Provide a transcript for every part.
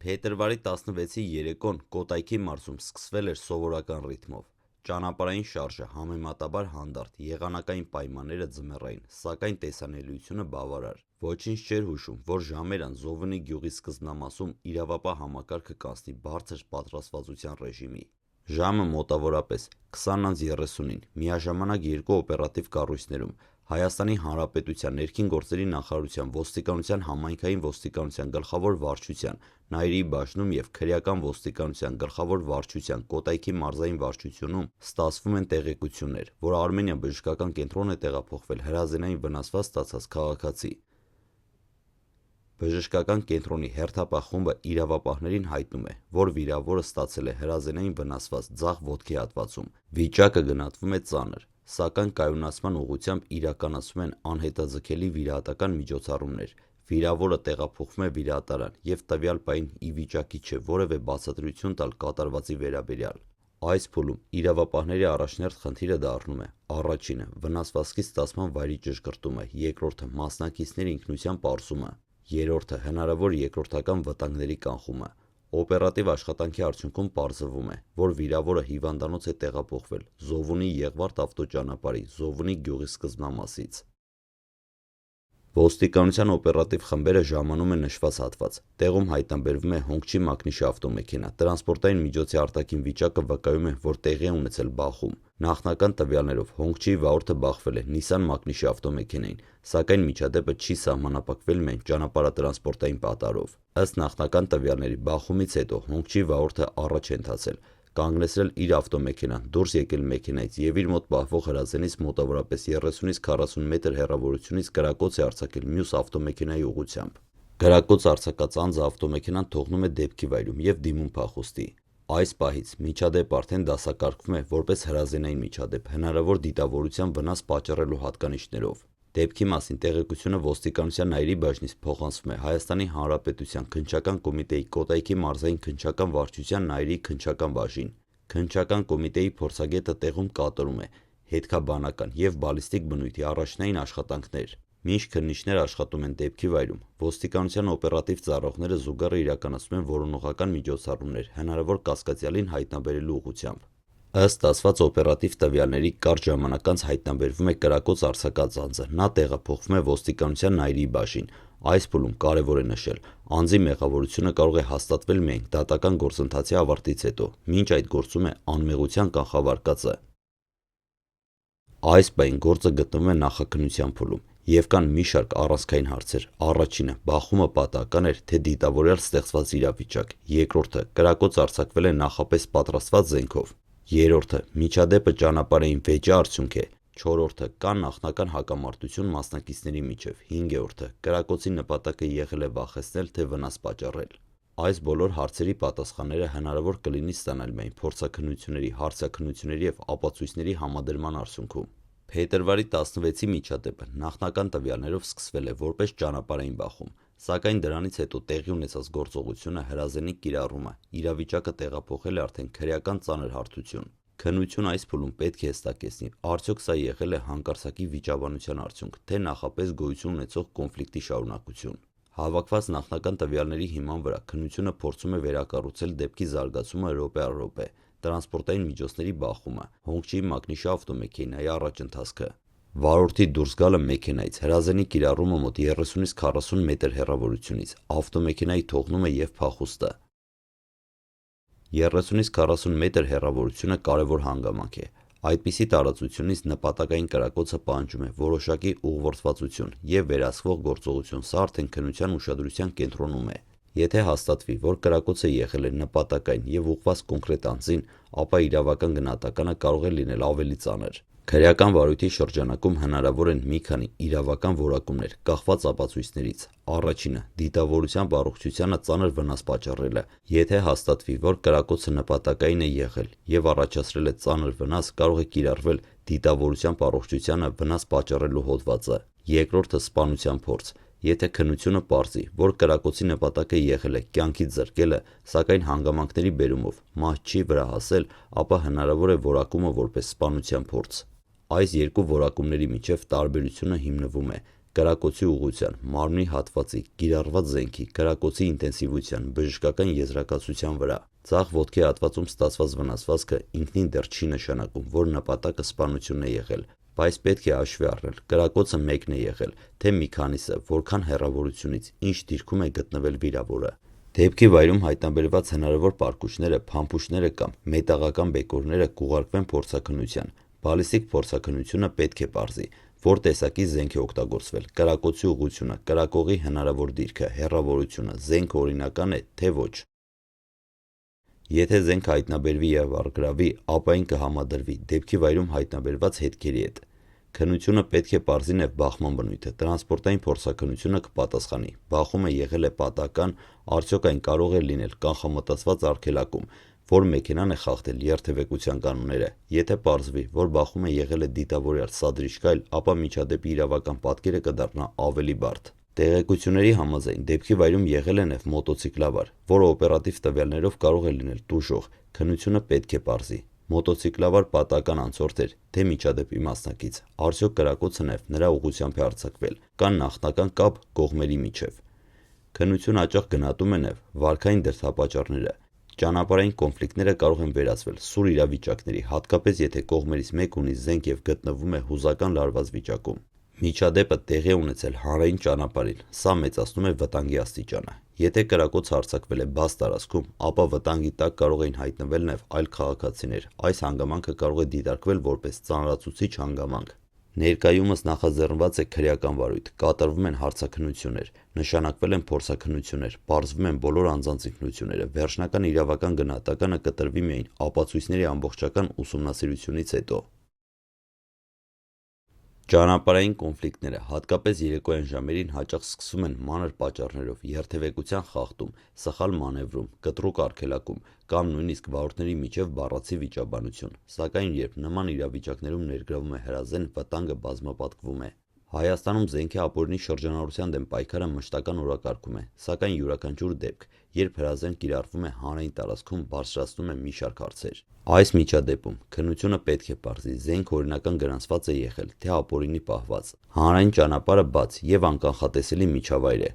Փետրվարի 16-ի երեկոն Կոտայքի մարզում սկսվել էր սովորական ռիթմով։ Ճանապարհային շարժը համեմատաբար հանդարտ, եղանակային պայմանները ձմեռային, սակայն տեսանելիությունը բավարար։ Ոչինչ չէր հուշում, որ ժամերան Զովնի գյուղի սկզբնամասում իրավապահ համակարգը կանցնի բարձր պատրաստվածության ռեժիմի։ Ժամը մոտավորապես 20:30-ին միաժամանակ երկու օպերատիվ կառույցներում Հայաստանի Հանրապետության ներքին գործերի նախարարության ոստիկանության համայնքային ոստիկանության գլխավոր վարչության Նայիրի բաժնում և քրեական ոստիկանության գլխավոր վարչության Կոտայքի մարզային վարչությունում ստացվում են տեղեկություններ, որ Արմենիա բժշկական կենտրոն է տեղափոխվել հրազենային վնասված ստացած քաղաքացի։ Բժշկական կենտրոնի հերթապահ խումբը իրավապահներին հայտնում է, որ վիրավորը ստացել է հրազենային վնասված ձախ ոտքի հատվածում։ Վիճակը գնահատվում է ծանր, սակայն կայունացման ուղղությամբ իրականացվում են անհետաձգելի վիրահատական միջոցառումներ։ Վիրավորը տեղափոխվում է վիրահատարան և տվյալ պահին ի վիճակի չէ որևէ բացատրություն տալ կատարվածի վերաբերյալ։ Այս փուլում իրավապահների առաջնորդ խնդիրը դառնում է առաջինը՝ վնասվածքի ստացման վայրի ճշգրտումը, երկրորդը՝ մասնակիցների ինքնության պարզումը, երրորդը՝ հնարավոր երկրորդական վտանգների կանխումը։ Օպերատիվ աշխատանքի արդյունքում պարզվում է, որ վիրավորը հիվանդանոց է տեղափոխվել Զովունի Եղվարդ ավտոճանապարհի Զովունի գյուղի սկզբնամասից։ Ոստիկանության օպերատիվ խմբերը ժամանում են նշված հատված։ Տեղում հայտնաբերվում է Հոնգչի մակնիշի ավտոմեքենա։ Տրանսպորտային միջոցի արտաքին վիճակը վկայում է, որ տեղի է ունեցել բախում։ Նախնական տվյալներով Հոնգչիի վարորդը բախվել է Նիսան մակնիշի ավտոմեքենային, սակայն միջադեպը չի սահմանափակվել միայն ճանապարհատրանսպորտային պատարով։ Ըստ նախնական տվյալների, բախումից հետո Հոնգչիի վարորդը առաջ է ընթացել, կանգնեցրել իր ավտոմեքենան, դուրս եկել մեքենայից և իր մոտ պահվող հրազենից մոտավորապես 30-40 մետր հեռավորությունից կրակոց է արձակել մյուս ավտոմեքենայի ուղղությամբ։ Կրակոց արձակած անձը ավտոմեքենան թողնում է դեպքի վայրում և դիմում փախուստի։ Այս պահից միջադեպը արդեն դասակարգվում է որպես հրազենային միջադեպ, հնարավոր դիտավորության վնաս պատճառելու հատկանիշներով։ Դեպքի մասին տեղեկությունը ոստիկանության Նայիրի բաժնից փոխանցվում է Հայաստանի Հանրապետության քննչական կոմիտեի Կոտայքի մարզային քննչական վարչության Նայիրի քննչական բաժին։ Քննչական կոմիտեի փորձագետը տեղում կատարում է հետքաբանական և բալիստիկ բնույթի առաջնային աշխատանքներ։ Մինչ քննիչներ աշխատում են դեպքի վայրում, ոստիկանության օպերատիվ ծառայողները զուգահեռ իրականացնում են որոնողական միջոցառումներ հնարավոր կասկածյալին հայտնաբերելու ուղղությամբ։ Ըստ ստացված օպերատիվ տվյալների, կարճ ժամանակ անց հայտնաբերվում է կրակոց արձակած անձը, նա տեղափոխվում է ոստիկանության Նայիրի բաժին։ Այս փուլում կարևոր է նշել, անձի մեղավորությունը կարող է հաստատվել միայն դատական գործընթացի ավարտից հետո, մինչ այդ գործում է անմեղության կանխավարկածը։ Այս պահին գործը գտնվում է նախաքննության փուլում և կան մի շարք առանցքային հարցեր։ Առաջինը՝ բախումը պատահական էր, թե դիտավորյալ ստեղծված իրավիճակ։ Երկրորդը՝ կրակոց արձակվել է նախապես պատրաստված զենքով։ Երրորդը՝ միջադեպը ճանապարհային վեճի արդյունք է։ Չորրորդը՝ կա նախնական հակամարտություն մասնակիցների միջև։ Հինգերորդը՝ կրակոցի նպատակը եղել է վախեցնել, թե վնաս պատճառել։ Այս բոլոր հարցերի պատասխանները հնարավոր կլինի ստանալ միայն փորձաքննությունների, հարցաքննությունների և ապացույցների համադրման արդյունքում։ Փետրվարի 16-ի միջադեպը նախնական տվյալներով սկսվել է որպես ճանապարհային բախում, սակայն դրանից հետո տեղի ունեցած գործողությունը հրազենի կիրառումը իրավիճակը տեղափոխել է արդեն քրեական ծանր հարթություն։ Քննությունը այս փուլում պետք է հստակեցնի, արդյոք սա եղել է հանկարծակի վիճաբանության արդյունք, թե նախապես գոյություն ունեցող կոնֆլիկտի շարունակություն։ Հավաքված նախնական տվյալների հիման վրա քննությունը փորձում է վերակառուցել դեպքի զարգացումը րոպե առ րոպե, տրանսպորտային միջոցների բախումը, Հոնգչիի մակնիշի ավտոմեքենայի առաջընթացքը, վարորդի դուրս գալը մեքենայից, հրազենի կիրառումը մոտ 30-40 մետր հեռավորությունից, ավտոմեքենայի թողնումը և փախուստը։ 30-40 մետր հեռավորությունը կարևոր հանգամանք է։ Այդպիսի տարածությունից նպատակային կրակոցը պահանջում է որոշակի ուղղորդվածություն և վերահսկվող գործողություն, սա արդեն քննության ուշադրության կենտրոնում է։ Եթե հաստատվի, որ կրակոցը եղել է նպատակային և ուղղված կոնկրետ անձին, ապա իրավական գնահատականը կարող է լինել ավելի ծանր։ Քրեական վարույթի շրջանակում հնարավոր են մի քանի իրավական որակումներ, կախված ապացույցներից։ Առաջինը՝ դիտավորությամբ առողջությանը ծանր վնաս պատճառելը։ Եթե հաստատվի, որ կրակոցը նպատակային է եղել և առաջացրել է ծանր վնաս, կարող է կիրառվել դիտավորությամբ առողջությանը վնաս պատճառելու հոդվածը։ Երկրորդը՝ սպանության փորձ։ Եթե քննությունը պարզի, որ կրակոցի նպատակը եղել է կյանքի զրկելը, սակայն հանգամանքների բերումով մահ չի վրա հասել, ապա հնարավոր է որակումը որպես սպանության փորձ։ Այս երկու որակումների միջև տարբերությունը հիմնվում է կրակոցի ուղղության, մարմնի հատվածի, կիրառված զենքի, կրակոցի ինտենսիվության, բժշկական եզրակացության վրա։ Ձախ ոտքի հատվածում ստացված վնասվածքը ինքնին դեռ չի նշանակում, որ նպատակը սպանությունն է եղել, բայց պետք է հաշվի առնել կրակոցը մեկն է եղել, թե մի քանիսը, որքան հեռավորությունից, ինչ դիրքում է գտնվել վիրավորը։ Դեպքի վայրում հայտնաբերված հնարավոր պարկուճները, փամփուշտները կամ մետաղական բեկորները կուղարկվեն փորձաքննության։ Բալիստիկ փորձաքննությունը պետք է պարզի, որ տեսակի զենք է օգտագործվել, կրակոցի ուղղությունը, կրակողի հնարավոր դիրքը, հեռավորությունը, զենքը օրինական է, թե ոչ։ Եթե զենքը հայտնաբերվի եւ առգրավի, ապա այն կհամադրվի դեպքի վայրում հայտնաբերված հետքերի հետ։ Քննությունը պետք է պարզի նաև բախման բնույթը, տրանսպորտային փորձաքննությունը կպատասխանի, բախումը եղել է պատական, արդյոք այն կարող է լինել կանխամտածված արգելակում, որ մեքենան է խախտել երթևեկության կանոնները։ Եթե պարզվի, որ բախումը եղել է դիտավորյալ սադրիչկայլ, ապա միջադեպի իրավական պատկերը կդառնա ավելի բարդ։ Տեղեկությունների համաձայն դեպքի վայրում եղել է նաև մոտոցիկլավար, որը օպերատիվ տվյալներով կարող է լինել տուժող, քննությունը պետք է պարզի։ Մոտոցիկլավար պատական անցորդ էր, թե միջադեպի մասնակից, արդյոք կրակոցը նաև նրա ուղղությամբ է արձակվել, կան նախնական կապ կողմերի միջև։ Քննություն հաճախ գնահատում է նաև վարքային դրդապատճառները։ Ճանապարհային կոնֆլիկտները կարող են վերածվել սուր իրավիճակների, հատկապես եթե կողմերից մեկը ունի զենք եւ գտնվում է հուզական լարված վիճակում։ Միջադեպը տեղի է ունեցել հանրային ճանապարհին, սա մեծացնում է վտանգի աստիճանը։ Եթե կրակոցը արձակվել է բաց տարածքում, ապա վտանգի տակ կարող են հայտնվել նաև այլ քաղաքացիներ։ Այս հանգամանքը կարող է դիտարկվել որպես ծանրացուցիչ հանգամանք։ Ներկայումս նախաձեռնված է քրեական վարույթ, կատարվում են հարցաքննություններ, նշանակվել են փորձաքննություններ, պարզվում են բոլոր անձանց ինքնությունները, վերջնական իրավական գնահատականը կտրվի միայն ապացույցների ամբողջական ուսումնասիրությունից հետո։ Ճանապարհային կոնֆլիկտները, հատկապես երեկոյան ժամերին, հաճախ սկսվում են մանր պատճառներով՝ երթևեկության խախտում, սխալ մանևրում, կտրուկ արգելակում կամ նույնիսկ վարորդների միջև բառացի վիճաբանություն, սակայն երբ նման իրավիճակներում ներգրավում է հրազեն, վտանգը բազմապատկվում է։ Հայաստանում զենքի ապօրինի շրջանառության դեմ պայքարը մշտական օրակարգում է, սակայն յուրաքանչյուր դեպք, երբ հրազեն կիրառվում է հանրային տարածքում, բարձրացնում է մի շարք հարցեր։ Այս միջադեպում քննությունը պետք է պարզի զենքը օրինական գրանցված է եղել, թե ապօրինի պահված։ Հանրային ճանապարհը բաց եւ անկանխատեսելի միջավայր է։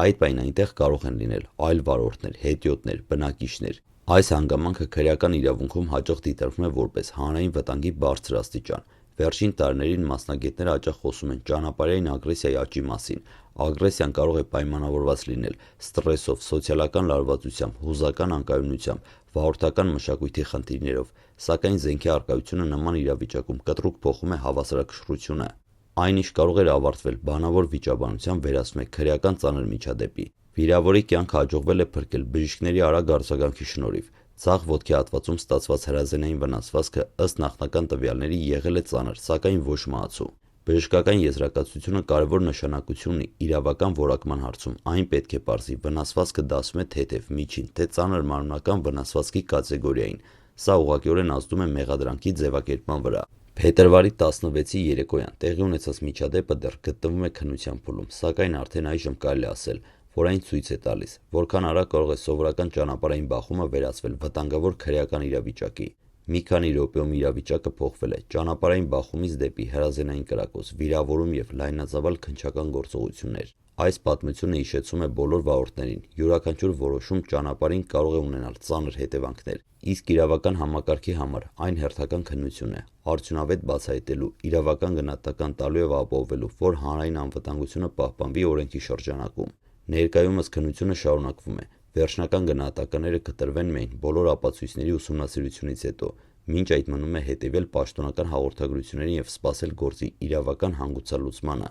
Այդ պայն այնտեղ կարող են լինել այլ վարորդներ, հետիոտներ, բնակիչներ։ Այս հանգամանքը քրեական իրավունքում հաճախ դիտարկվում է որպես հանրային վտանգի բարձր աստիճան։ Վերջին տարիներին մասնագետները հաճախ խոսում են ճանապարհային ագրեսիայի աճի մասին։ Ագրեսիան կարող է պայմանավորված լինել ստրեսով, սոցիալական լարվածությամբ, հուզական անկայունությամբ, վարորդական մշակույթի խնդիրներով, սակայն զենքի առկայությունը նման իրավիճակում կտրուկ փոխում է հավասարակշռությունը։ Այն ինչ կարող էր ավարտվել բանավոր վիճաբանությամբ վերածվում է քրեական ծանր միջադեպի։ Վիրավորի կյանքը հաջողվել է փրկել բժիշկների արագ արձագանքի շնորհիվ։ Ձախ ոտքի հատվածում ստացված հրազենային վնասվածքը ըստ նախնական տվյալների եղել է ծանր, սակայն ոչ մահացու։ Բժշկական եզրակացությունը կարևոր նշանակություն ունի իրավական որակման հարցում։ Այն պետք է պարզի վնասվածքը դասում է թեթև, միջին, թե ծանր մարմնական վնասվածքի կատեգորիային։ Սա ուղղակիորեն ազդում է մեղադրանքի ձևակերպման վրա։ Փետրվարի 16-ի երեկոյան տեղի ունեցած միջադեպը դեռ գտնվում է քննության փուլում, սակայն արդեն այժմ կարելի է ասել, որ այն ցույց է տալիս, որքան արագ կարող է սովորական ճանապարհային բախումը վերածվել վտանգավոր քրեական իրավիճակի։ Մի քանի րոպեում իրավիճակը փոխվել է ճանապարհային բախումից դեպի հրազենային կրակոց, վիրավորում եւ լայնածավալ քննչական գործողություններ։ Այս պատմությունը հիշեցում է բոլոր վարորդներին, յուրաքանչյուր որոշում ճանապարհին կարող է ունենալ ծանր հետևանքներ, իսկ իրավական համակարգի համար այն հերթական քննություն է, արդյունավետ բացահայտելու, իրավական գնահատական տալու եւ ապահովելու, որ հանրային անվտանգությունը պահպանվի օրենքի շրջանակում։ Ներկայումս քննությունը շարունակվում է։ Վերջնական գնահատականները կտրվեն միայն բոլոր ապացույցների ուսումնասիրությունից հետո, մինչ այդ մնում է հետևել պաշտոնական հաղորդագրություններին եւ սպասել գործի իրավական հանգուցալուծմանը։